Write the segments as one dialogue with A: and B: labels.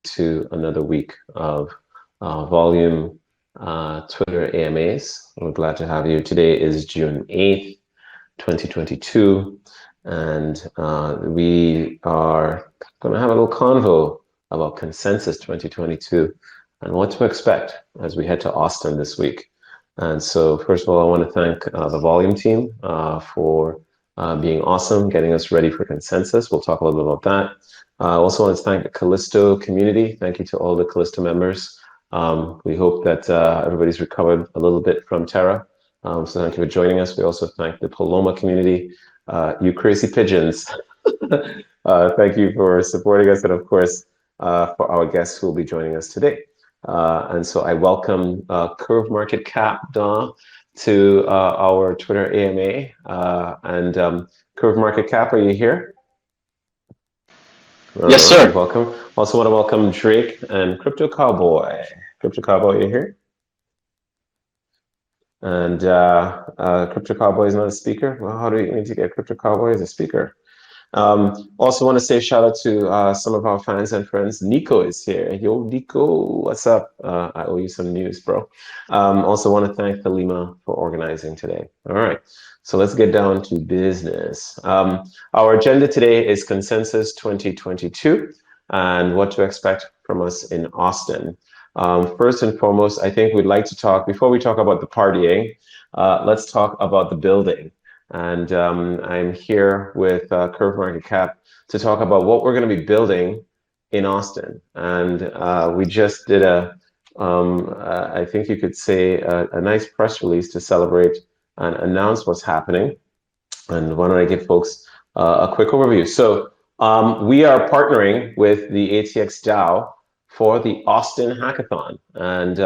A: to another week of volume Twitter AMAs. We're glad to have you. Today is June 8th, 2022, and we are going to have a little convo about Consensus 2022 and what to expect as we head to Austin this week. And so, first of all, I want to thank the volume team for being awesome, getting us ready for Consensus. We'll talk a little bit about that. I also want to thank the Callisto community. Thank you to all the Callisto members. We hope that everybody's recovered a little bit from Terra. So thank you for joining us. We also thank the Paloma community. You crazy pigeons. Thank you for supporting us. And of course, for our guests who will be joining us today. And so I welcome Curve Market Cap, Dawn, to our Twitter AMA. And Curve Market Cap, are you here?
B: Yes, sir.
A: Welcome. Also want to welcome Drake and Crypto Cowboy. Crypto Cowboy, you here? And Crypto Cowboy is not a speaker. Well, how do we need to get Crypto Cowboy as a speaker? Also want to say shout out to some of our fans and friends. Nico is here. Yo, Nico, what's up? I owe you some news, bro. Also want to thank Halima for organizing today. All right. So let's get down to business. Our agenda today is Consensus 2022 and what to expect from us in Austin. First and foremost, I think we'd like to talk, before we talk about the partying, let's talk about the building. And I'm here with Curve Market Cap to talk about what we're going to be building in Austin. And we just did I think you could say, a nice press release to celebrate and announce what's happening. And why don't I give folks a quick overview? So we are partnering with the ATX DAO for the Austin Hackathon. And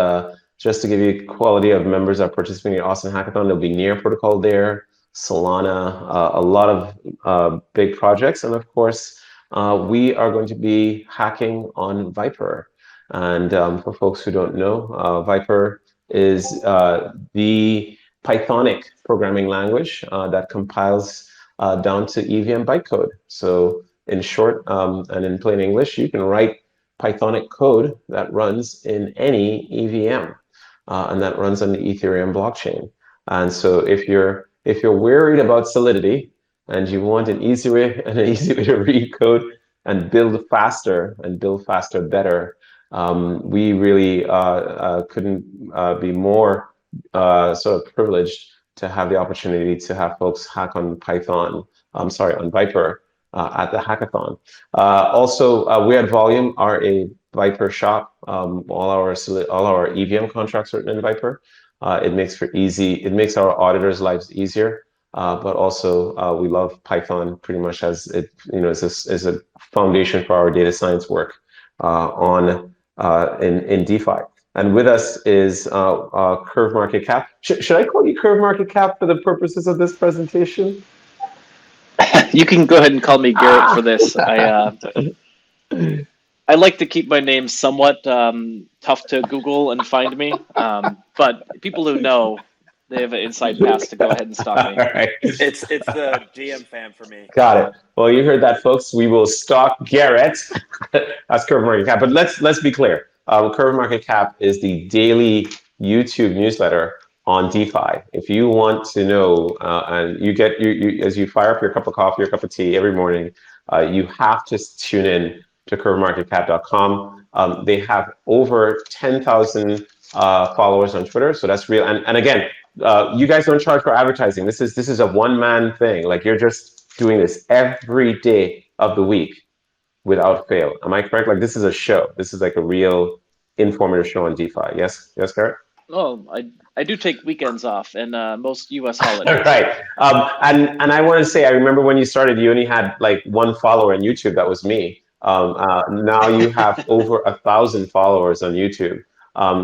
A: just to give you quality of members that are participating in Austin Hackathon, there'll be Near Protocol there, Solana, a lot of big projects. And of course, we are going to be hacking on Viper. And for folks who don't know, Viper is the Pythonic programming language that compiles down to EVM bytecode. So in short, and in plain English, you can write Pythonic code that runs in any EVM, and that runs on the Ethereum blockchain. And so if you're worried about Solidity and you want an easy way to read code and build faster better, we really couldn't be more sort of privileged to have the opportunity to have folks hack on Python, on Viper at the hackathon. Also, we at Volume are a Viper shop. All our EVM contracts are written in Viper. It makes our auditors' lives easier. But also, we love Python pretty much as it, is a foundation for our data science work in DeFi. And with us is Curve Market Cap. Should I call you Curve Market Cap for the purposes of this presentation?
B: You can go ahead and call me Garrett for this. I like to keep my name somewhat tough to Google and find me, but people who know, they have an inside pass to go ahead and stop me.
A: All right.
C: It's the GM fan for me.
A: Got it. Well, you heard that, folks. We will stalk Garrett as Curve Market Cap. But let's be clear. Curve Market Cap is the daily YouTube newsletter on DeFi. If you want to know, and you get as you fire up your cup of coffee, your cup of tea every morning, you have to tune in to curvemarketcap.com. They have over 10,000 followers on Twitter, so that's real. And again, you guys don't charge for advertising. This is a one-man thing. Like, you're just doing this every day of the week without fail. Am I correct? Like, this is a show. This is like a real informative show on DeFi. Yes, Garrett?
B: Oh, I do take weekends off and most US holidays.
A: Right. And I want to say, I remember when you started, you only had like one follower on YouTube. That was me. Now you have over 1,000 followers on YouTube.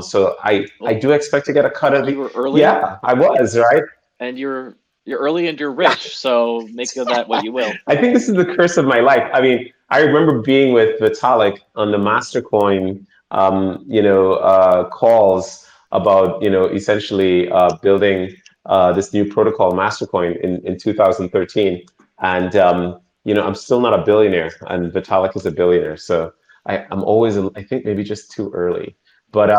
A: So I do expect to get a cut of the.
B: You were early.
A: Yeah, I was, right?
B: And you're early and you're rich, so make of that what you will.
A: I think this is the curse of my life. I mean, I remember being with Vitalik on the Mastercoin, calls about, essentially building this new protocol, Mastercoin, in 2013. And, I'm still not a billionaire, and Vitalik is a billionaire. So I'm always, I think maybe just too early. But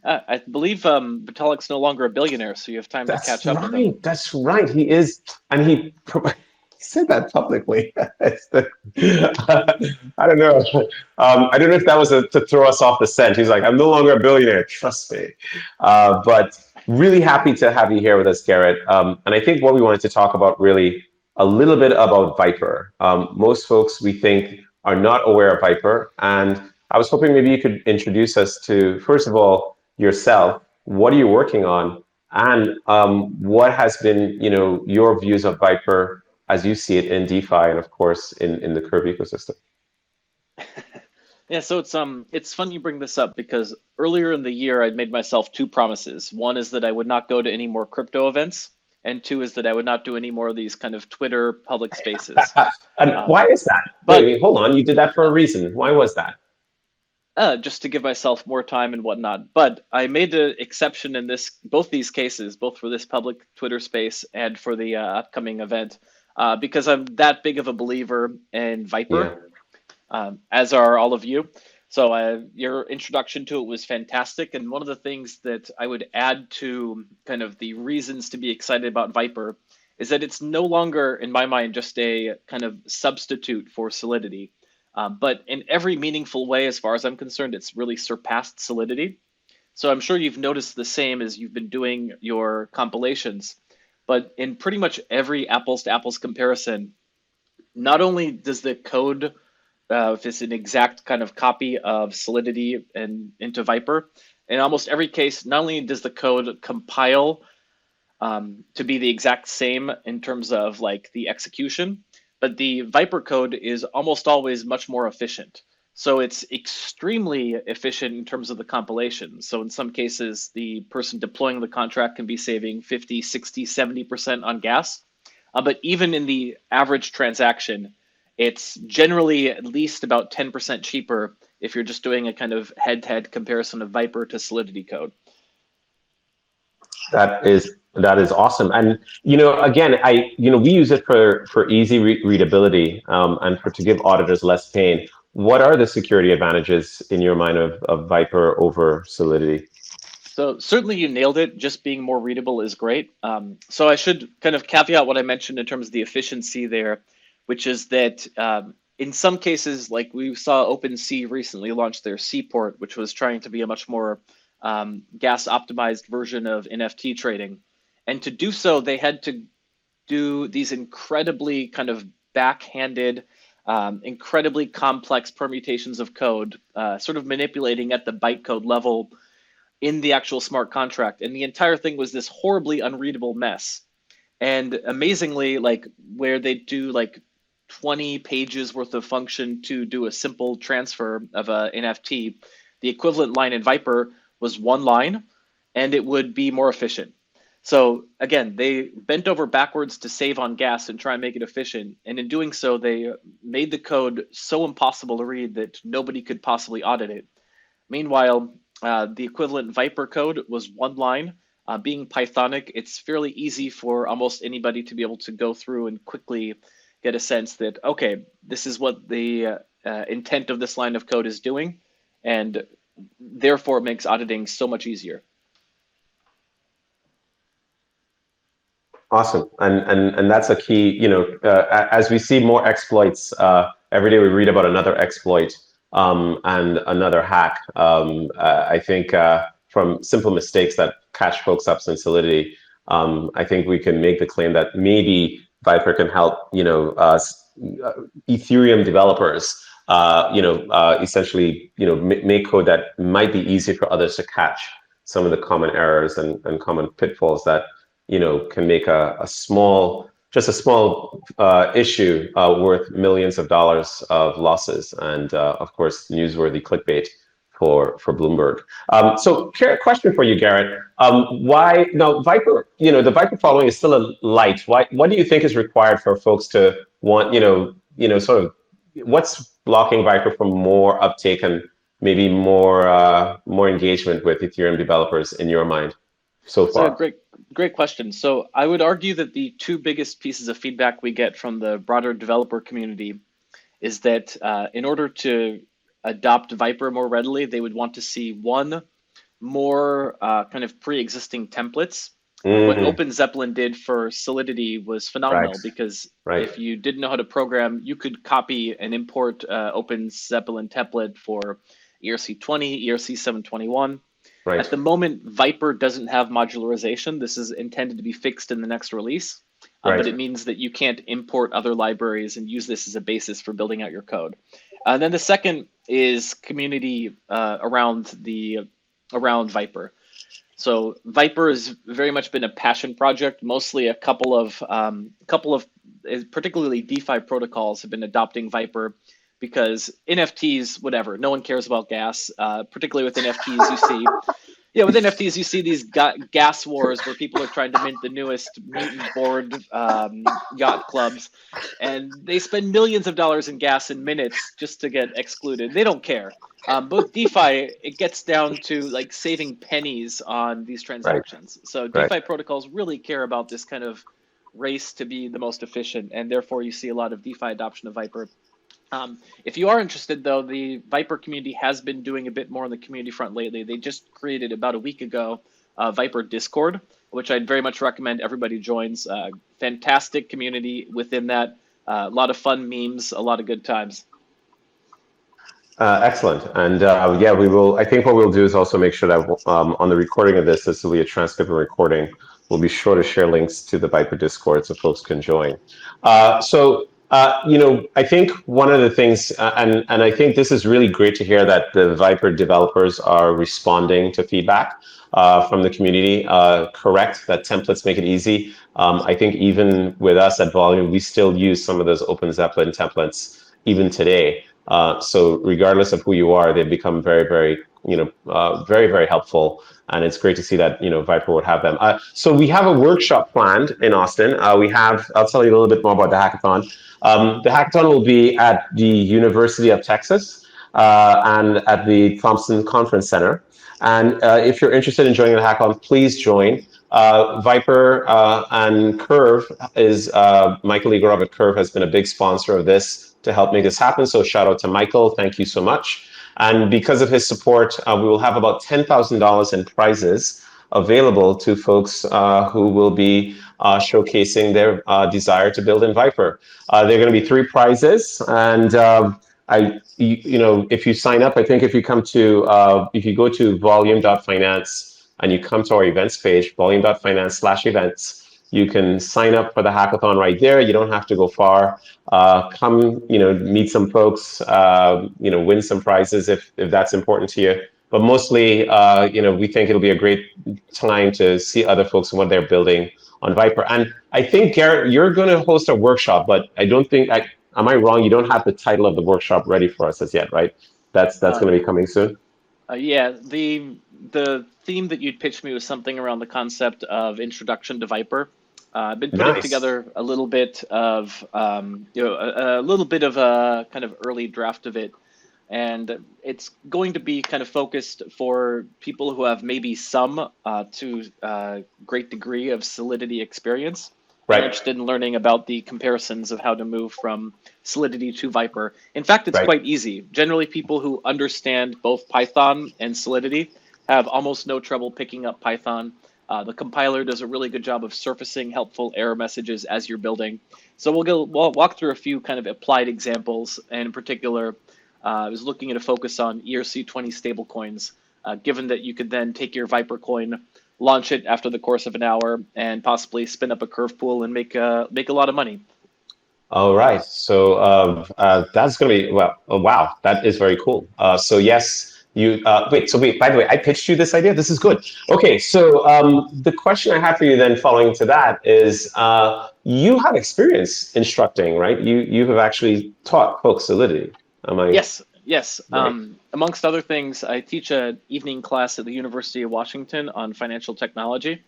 B: I believe Vitalik's no longer a billionaire, so you have time to catch up with him.
A: That's right. He is, and he said that publicly. I don't know. I don't know if that was to throw us off the scent. He's like, I'm no longer a billionaire. Trust me. But really happy to have you here with us, Garrett. And I think what we wanted to talk about really a little bit about Viper. Most folks we think are not aware of Viper, and I was hoping maybe you could introduce us to, first of all, yourself. What are you working on? And what has been, your views of Viper as you see it in DeFi and, of course, in the Curve ecosystem?
B: Yeah, so it's fun you bring this up because earlier in the year I'd made myself two promises. One is that I would not go to any more crypto events, and two is that I would not do any more of these kind of Twitter public spaces.
A: And why is that? Wait, hold on. You did that for a reason. Why was that?
B: Just to give myself more time and whatnot. But I made an exception in both these cases, both for this public Twitter space and for the upcoming event, because I'm that big of a believer in Viper, as are all of you. So your introduction to it was fantastic. And one of the things that I would add to kind of the reasons to be excited about Viper is that it's no longer, in my mind, just a kind of substitute for Solidity. But in every meaningful way, as far as I'm concerned, it's really surpassed Solidity. So I'm sure you've noticed the same as you've been doing your compilations. But in pretty much every apples to apples comparison, not only does the code, if it's an exact kind of copy of Solidity and into Viper, in almost every case, not only does the code compile to be the exact same in terms of like the execution, but the Viper code is almost always much more efficient. So it's extremely efficient in terms of the compilation. So in some cases, the person deploying the contract can be saving 50, 60, 70% on gas. But even in the average transaction, it's generally at least about 10% cheaper if you're just doing a kind of head-to-head comparison of Viper to Solidity code.
A: That is awesome. And again, we use it for easy readability and to give auditors less pain. What are the security advantages in your mind of Viper over Solidity?
B: So certainly you nailed it. Just being more readable is great. So I should kind of caveat what I mentioned in terms of the efficiency there, which is that in some cases, like we saw OpenSea recently launch their Seaport, which was trying to be a much more gas optimized version of NFT trading. And to do so, they had to do these incredibly kind of backhanded, incredibly complex permutations of code, sort of manipulating at the bytecode level in the actual smart contract. And the entire thing was this horribly unreadable mess. And amazingly, like where they do like 20 pages worth of function to do a simple transfer of an NFT, the equivalent line in Viper was one line, and it would be more efficient. So again, they bent over backwards to save on gas and try and make it efficient. And in doing so, they made the code so impossible to read that nobody could possibly audit it. Meanwhile, the equivalent Viper code was one line. Being Pythonic, it's fairly easy for almost anybody to be able to go through and quickly get a sense that, okay, this is what the intent of this line of code is doing. And therefore, it makes auditing so much easier.
A: Awesome, and that's a key. As we see more exploits every day, we read about another exploit and another hack. I think from simple mistakes that catch folks up in Solidity, I think we can make the claim that maybe Viper can help Ethereum developers essentially make code that might be easier for others to catch some of the common errors and common pitfalls that can make a small issue worth millions of dollars of losses and of course newsworthy clickbait for Bloomberg. So question for you, Garrett. Why now Viper, the Viper following is still a light. What do you think is required for folks to want, sort of what's blocking Viper from more uptake and maybe more engagement with Ethereum developers in your mind so far?
B: So great question. So I would argue that the two biggest pieces of feedback we get from the broader developer community is that in order to adopt Viper more readily, they would want to see one, more kind of pre-existing templates. What Open Zeppelin did for Solidity was phenomenal,
A: Right.
B: because
A: Right.
B: if you didn't know how to program, you could copy and import Open Zeppelin template for ERC20, ERC721.
A: Right.
B: At the moment, Viper doesn't have modularization. This is intended to be fixed in the next release,
A: Right.
B: but it means that you can't import other libraries and use this as a basis for building out your code. And then the second is community around Viper. So Viper has very much been a passion project. Mostly a couple of particularly DeFi protocols have been adopting Viper, because NFTs, whatever, no one cares about gas. Particularly with NFTs, you see these gas wars where people are trying to mint the newest mutant board yacht clubs, and they spend millions of dollars in gas in minutes just to get excluded. They don't care. But DeFi, it gets down to like saving pennies on these transactions. Right. So DeFi protocols really care about this kind of race to be the most efficient, and therefore you see a lot of DeFi adoption of Viper. If you are interested, though, the Viper community has been doing a bit more on the community front lately. They just created about a week ago Viper Discord, which I'd very much recommend everybody joins. Fantastic community within that. A lot of fun memes, a lot of good times.
A: Excellent. And yeah, we will. I think what we'll do is also make sure that on the recording of this will be a transcript and recording. We'll be sure to share links to the Viper Discord so folks can join. I think one of the things, and I think this is really great to hear, that the Viper developers are responding to feedback from the community. Correct, that templates make it easy. I think even with us at Volume, we still use some of those Open Zeppelin templates even today. So regardless of who you are, they've become very, very, very, very helpful. And it's great to see that, Viper would have them. So we have a workshop planned in Austin. I'll tell you a little bit more about the hackathon. The hackathon will be at the University of Texas and at the Thompson Conference Center. And if you're interested in joining the hackathon, please join. Viper and Curve is, Michael Igorov at Curve has been a big sponsor of this to help make this happen. So shout out to Michael, thank you so much. And because of his support, we will have about $10,000 in prizes available to folks who will be showcasing their desire to build in Viper. There are going to be 3 prizes, and if you sign up, I think if you go to volume.finance and you come to our events page, volume.finance/events, you can sign up for the hackathon right there. You don't have to go far. Come, meet some folks, win some prizes if that's important to you. But mostly, we think it'll be a great time to see other folks and what they're building on Viper. And I think, Garrett, you're going to host a workshop, but I don't think, am I wrong? You don't have the title of the workshop ready for us as yet, right? That's going to be coming soon?
B: Yeah, the theme that you'd pitched me was something around the concept of introduction to Viper. I've been putting together a little bit of, a little bit of a kind of early draft of it. And it's going to be kind of focused for people who have maybe some to great degree of Solidity experience. Right. Interested in learning about the comparisons of how to move from Solidity to Viper. In fact, it's quite easy. Generally, people who understand both Python and Solidity have almost no trouble picking up Python. The compiler does a really good job of surfacing helpful error messages as you're building. So we'll walk through a few kind of applied examples, and in particular, I was looking at a focus on ERC20 stablecoins, given that you could then take your Viper coin, launch it after the course of an hour, and possibly spin up a curve pool and make a lot of money.
A: All right. So that's going to be, wow, that is very cool. So yes, by the way, I pitched you this idea. This is good. Okay, so the question I have for you then following to that is, you have experience instructing, right? You have actually taught folks Solidity.
B: Yes. Right.
D: Amongst other things, I teach an evening class at the University of Washington on financial technology.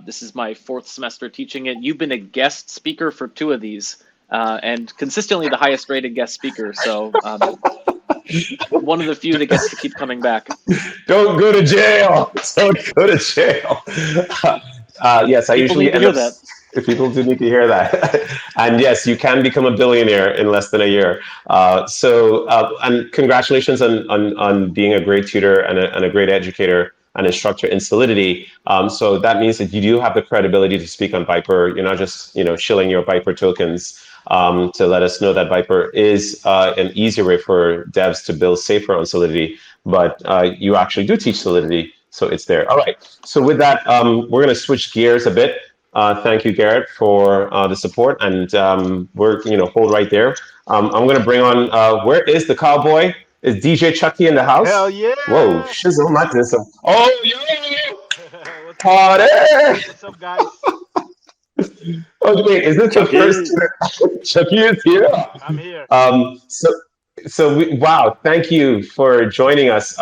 D: This is my 4th semester teaching it. You've been a guest speaker for 2 of these, and consistently the highest rated guest speaker. So one of the few that gets to keep coming back.
A: Don't go to jail. Don't go to jail. Yes, I usually end up. People do need to hear that. And yes, you can become a billionaire in less than a year. And congratulations on being a great tutor and a great educator and instructor in Solidity. So that means that you do have the credibility to speak on Viper. You're not just shilling your Viper tokens to let us know that Viper is an easier way for devs to build safer on Solidity, but you actually do teach Solidity, so it's there. All right. So with that, we're going to switch gears a bit. Thank you, Garrett, for the support, and we're hold right there. I'm going to bring on. Where is the cowboy? Is DJ Chucky in the house?
E: Hell yeah!
A: Whoa, shizzle, not this. Oh, yo, party!
E: What's up, guys?
A: Oh, wait, is this
C: Chucky.
A: the first? Chucky is here.
E: I'm here.
A: Wow, thank you for joining us.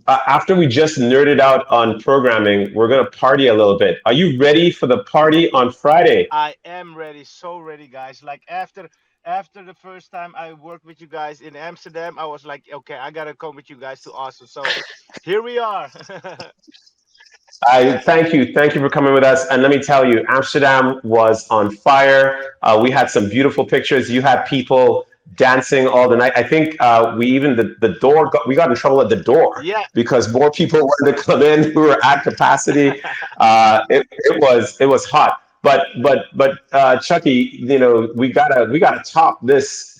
A: After we just nerded out on programming, we're gonna party a little bit. Are you ready for the party on Friday?
E: I am ready, so ready, guys. Like after the first time I worked with you guys in Amsterdam, I was like, okay, I gotta come with you guys to Austin. So here we are.
A: I thank you for coming with us. And let me tell you, Amsterdam was on fire. We had some beautiful pictures. You had people dancing all the night. I think we even the door we got in trouble at the door because more people wanted to come in. We were at capacity. It was hot. But Chucky, we gotta top this.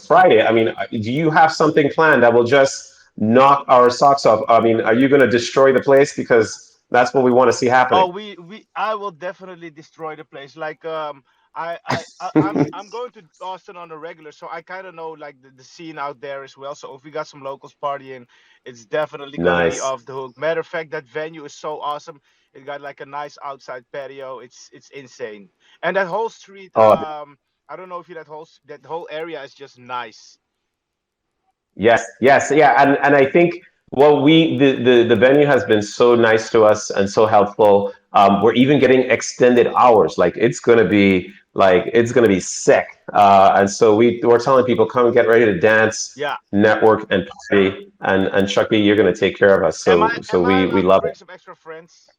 A: Friday. I mean, do you have something planned that will just knock our socks off? I mean, are you going to destroy the place because that's what we want to see happening?
E: Oh, I will definitely destroy the place. Like I'm going to Austin on a regular, so I kind of know like the scene out there as well. So if we got some locals partying, it's definitely gonna be
A: Nice.
E: off the hook. Matter of fact, that venue is so awesome. It got like a nice outside patio. It's insane, and that whole street.
A: Oh,
E: I don't know if you that whole area is just nice.
A: yes, yes, yeah, and I think the venue has been so nice to us and so helpful. We're even getting extended hours. Like it's gonna be sick. And so we're telling people come get ready to dance,
E: Yeah.
A: network, and party. And Chucky, you're gonna take care of us.
E: Am
A: So
E: I
A: so
E: am I
A: we
E: allowed to
A: love
E: bring
A: it.
E: some extra friends?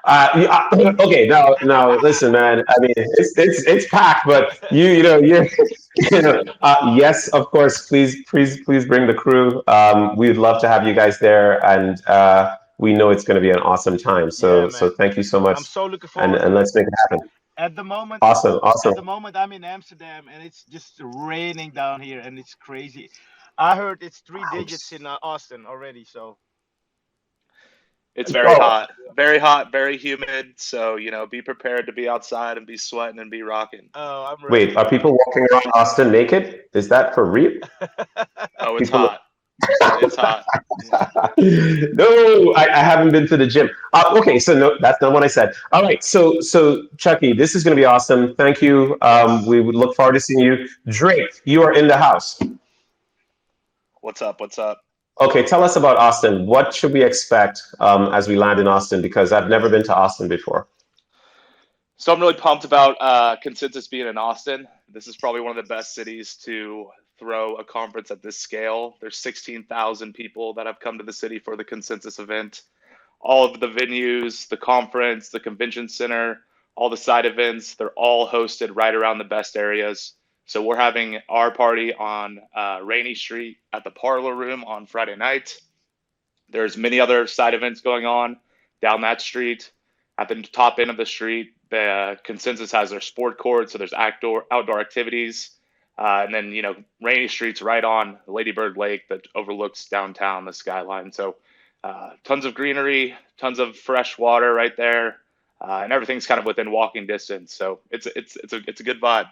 A: Okay, now listen, man. I mean, it's packed, but you're yes, of course. Please bring the crew. We'd love to have you guys there, and we know it's going to be an awesome time.
E: Yeah,
A: So
E: man.
A: thank you so much,
E: I'm so looking
A: and
E: forward to it.
A: let's make it happen.
E: At the moment,
A: Awesome, awesome.
E: I'm in Amsterdam and it's just raining down here and it's crazy. I heard it's three digits in Austin already. So
D: It's very hot, very humid. So, be prepared to be outside and be sweating and be rocking.
E: oh, I'm
A: Wait,
E: ready.
A: are people walking around Austin naked? Is that for real?
D: Oh, it's
A: People.
D: hot. It's hot.
A: No, I haven't been to the gym. Okay, so no, that's not what I said. All right, so Chucky, this is going to be awesome. Thank you.
E: Yes.
A: We would look forward to seeing you. Drake, you are in the house.
D: What's up? What's up?
A: Okay, tell us about Austin. What should we expect as we land in Austin? Because I've never been to Austin before.
D: So I'm really pumped about Consensus being in Austin. This is probably one of the best cities to throw a conference at this scale. There's 16,000 people that have come to the city for the Consensus event. All of the venues, the conference, the convention center, all the side events, they're all hosted right around the best areas. So we're having our party on Rainy Street at the Parlor Room on Friday night. There's many other side events going on down that street. At the top end of the street, the Consensus has their sport court, so there's outdoor activities. And then, Rainy Street's right on Lady Bird Lake that overlooks downtown, the skyline. So tons of greenery, tons of fresh water right there, and everything's kind of within walking distance. So it's a good vibe.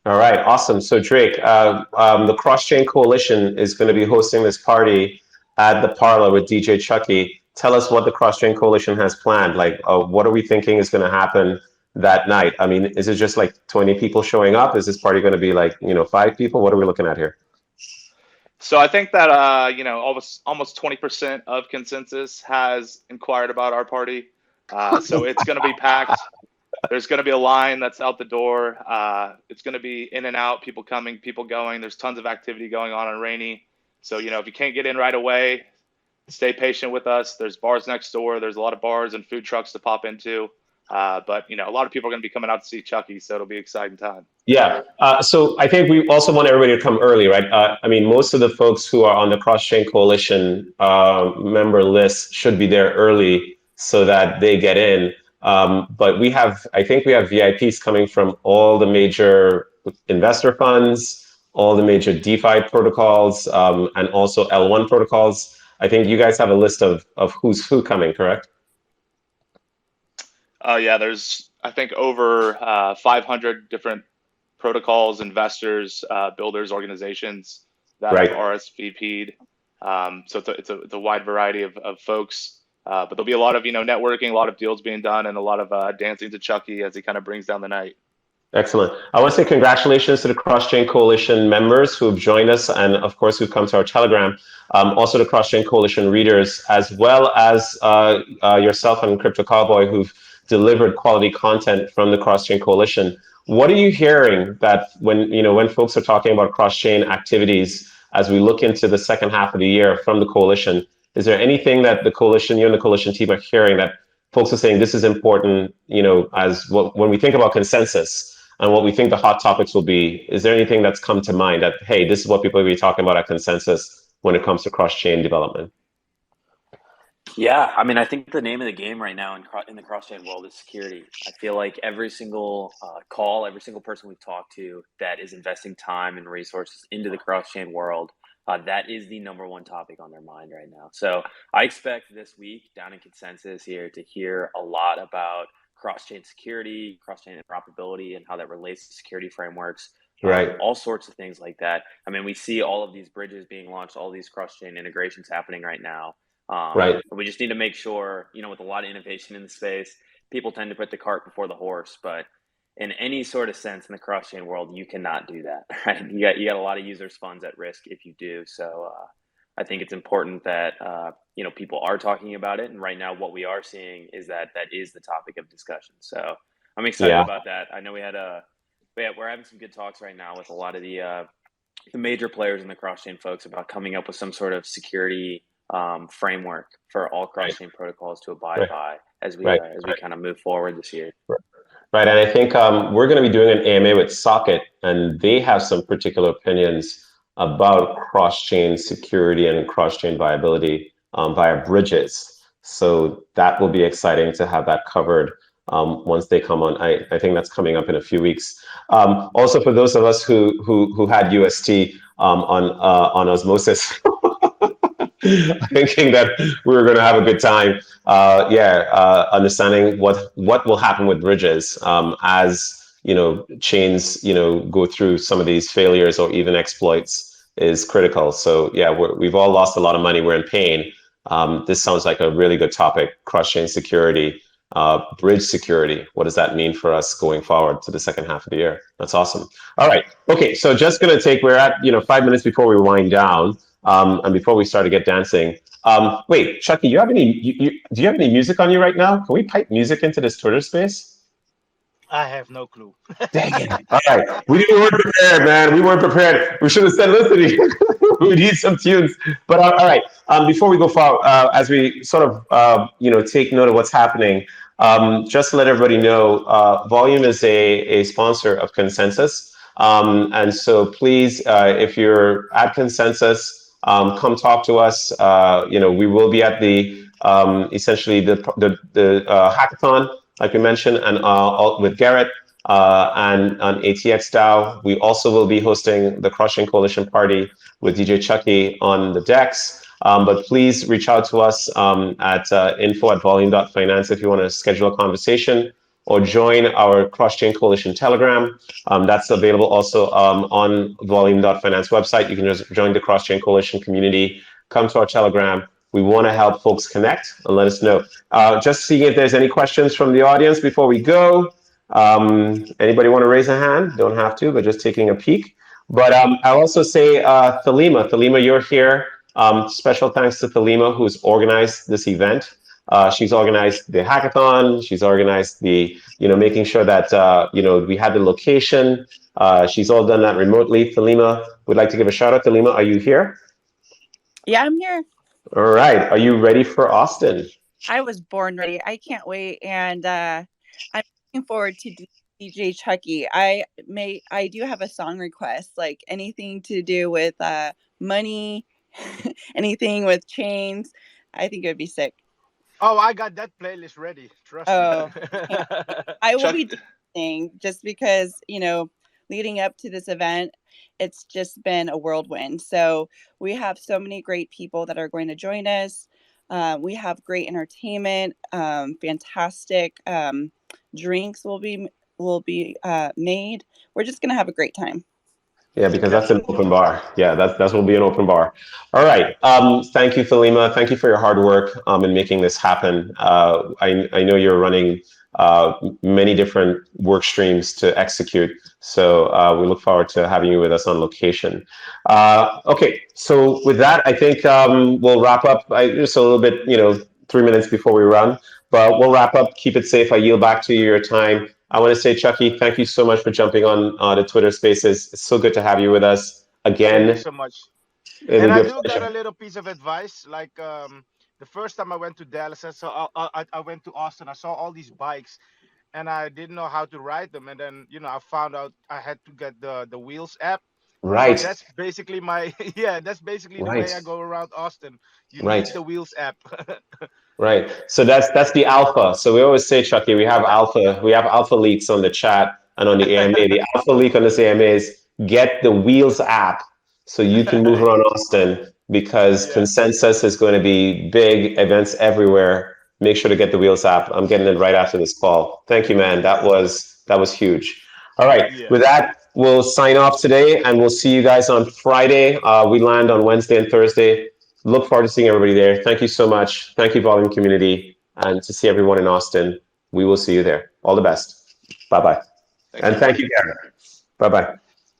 A: All right, awesome. So Drake, the CrossChain Coalition is going to be hosting this party at the Parlor with DJ Chucky. Tell us what the CrossChain Coalition has planned. Like, what are we thinking is going to happen that night? I mean, is it just like 20 people showing up? Is this party going to be like, 5 people? What are we looking at here?
D: So I think that almost 20% of Consensus has inquired about our party. So it's going to be packed. There's going to be a line that's out the door. It's going to be in and out, people coming, people going. There's tons of activity going on Rainy. So, if you can't get in right away, stay patient with us. There's bars next door. There's a lot of bars and food trucks to pop into.
F: But a lot of people are going to be coming out to see Chucky, so it'll be an exciting time.
A: Yeah. So I think we also want everybody to come early, right? I mean, most of the folks who are on the CrossChain Coalition member list should be there early so that they get in. But I think we have VIPs coming from all the major investor funds, all the major DeFi protocols, and also L1 protocols. I think you guys have a list of who's who coming, correct?
F: Yeah, there's, I think, over 500 different protocols, investors, builders, organizations that have RSVP'd. So it's a wide variety of folks. But there'll be a lot of networking, a lot of deals being done, and a lot of dancing to Chucky as he kind of brings down the night.
A: Excellent. I want to say congratulations to the CrossChain Coalition members who have joined us, and of course who've come to our Telegram. Also the CrossChain Coalition readers, as well as yourself and Crypto Cowboy, who've delivered quality content from the CrossChain Coalition. What are you hearing that when folks are talking about cross-chain activities as we look into the second half of the year from the coalition? Is there anything that the coalition, you and the coalition team are hearing that folks are saying this is important, when we think about consensus and what we think the hot topics will be? Is there anything that's come to mind that, hey, this is what people will be talking about at consensus when it comes to cross-chain development?
G: Yeah, I mean, I think the name of the game right now in the cross-chain world is security. I feel like every single call, every single person we talk to that is investing time and resources into the cross-chain world, that is the number one topic on their mind right now. So I expect this week down in consensus here to hear a lot about cross-chain security, cross-chain interoperability, and how that relates to security frameworks.
A: Right.
G: All sorts of things like that. I mean, we see all of these bridges being launched, all these cross-chain integrations happening right now.
A: Right.
G: We just need to make sure, with a lot of innovation in the space, people tend to put the cart before the horse. But in any sort of sense in the cross-chain world, you cannot do that, right? You got a lot of users' funds at risk if you do. So I think it's important that people are talking about it. And right now, what we are seeing is that is the topic of discussion. So I'm excited about that. I know we're having some good talks right now with a lot of the major players in the cross-chain folks about coming up with some sort of security framework for all cross-chain protocols to abide by as we kind of move forward this year.
A: Right, and I think we're going to be doing an AMA with Socket, and they have some particular opinions about cross-chain security and cross-chain viability via bridges. So that will be exciting to have that covered once they come on. I think that's coming up in a few weeks. Also, for those of us who had UST on osmosis. Thinking that we were going to have a good time. Understanding what will happen with bridges as chains go through some of these failures or even exploits is critical. So yeah, we've all lost a lot of money. We're in pain. This sounds like a really good topic. Cross-chain security, bridge security. What does that mean for us going forward to the second half of the year? That's awesome. All right. Okay. So just going to we're at 5 minutes before we wind down. And before we start to get dancing, wait, Chucky, do you have any music on you right now? Can we pipe music into this Twitter space?
E: I have no clue.
A: Dang it. All right. We weren't prepared, man. We weren't prepared. We should have said, listen, we need some tunes. But all right. Before we go forward, as we sort of, take note of what's happening, just to let everybody know, Volume is a sponsor of Consensus. And so please, if you're at Consensus, come talk to us. We will be at the essentially the hackathon, like we mentioned, and with Garrett and on ATX DAO. We also will be hosting the CrossChain Coalition party with DJ Chucky on the decks. But please reach out to us at info@volume.finance if you want to schedule a conversation, or join our CrossChain Coalition Telegram. That's available also on volume.finance website. You can just join the CrossChain Coalition community, come to our Telegram. We want to help folks connect and let us know. Just seeing if there's any questions from the audience before we go. Anybody want to raise a hand? Don't have to, but just taking a peek. But I'll also say Thelema. Thelema, you're here. Special thanks to Thelema, who's organized this event. She's organized the hackathon. She's organized the, making sure that, we had the location. She's all done that remotely. Thelema, would like to give a shout out. Thelema, are you here?
H: Yeah, I'm here.
A: All right. Are you ready for Austin?
H: I was born ready. I can't wait. And I'm looking forward to DJ Chucky. I do have a song request, like anything to do with money, anything with chains. I think it would be sick.
E: Oh, I got that playlist ready. Trust
H: Oh,
E: me.
H: I will
B: Chuck-
H: be dancing just because, leading up to this event, it's just been a whirlwind. So we have so many great people that are going to join us. We have great entertainment, fantastic drinks will be made. We're just gonna have a great time.
A: Yeah, because that's an open bar. Yeah, that will be an open bar. All right. Thank you, Thelema. Thank you for your hard work in making this happen. I know you're running many different work streams to execute. So we look forward to having you with us on location. Okay, so with that, I think we'll wrap up. Just a little bit, 3 minutes before we run, but we'll wrap up. Keep it safe. I yield back to you your time. I want to say, Chucky, thank you so much for jumping on the Twitter Spaces. It's so good to have you with us again.
E: Thank you so much.
A: It'll
E: And
A: be
E: I
A: a
E: do got
A: pleasure.
E: a little piece of advice. Like the first time I went to Dallas, I went to Austin. I saw all these bikes, and I didn't know how to ride them. And then I found out I had to get the Wheels app. So
A: Right,
E: that's basically my yeah. That's basically the way I
A: right,
E: go around Austin. You need
A: right.
E: the Wheels app.
A: Right. So that's the alpha. So we always say, Chucky, we have alpha leaks on the chat and on the AMA. The alpha leak on this AMA is get the Wheels app so you can move around Austin because
E: Yeah.
A: consensus is going to be big events everywhere. Make sure to get the Wheels app. I'm getting it right after this call. Thank you, man. That was huge. All right.
E: Yeah.
A: With that, we'll sign off today and we'll see you guys on Friday. We land on Wednesday and Thursday. Look forward to seeing everybody there. Thank you so much. Thank you, Volume Community. And to see everyone in Austin, we will see you there. All the best. Bye-bye. And thank you, Garrett. Bye-bye.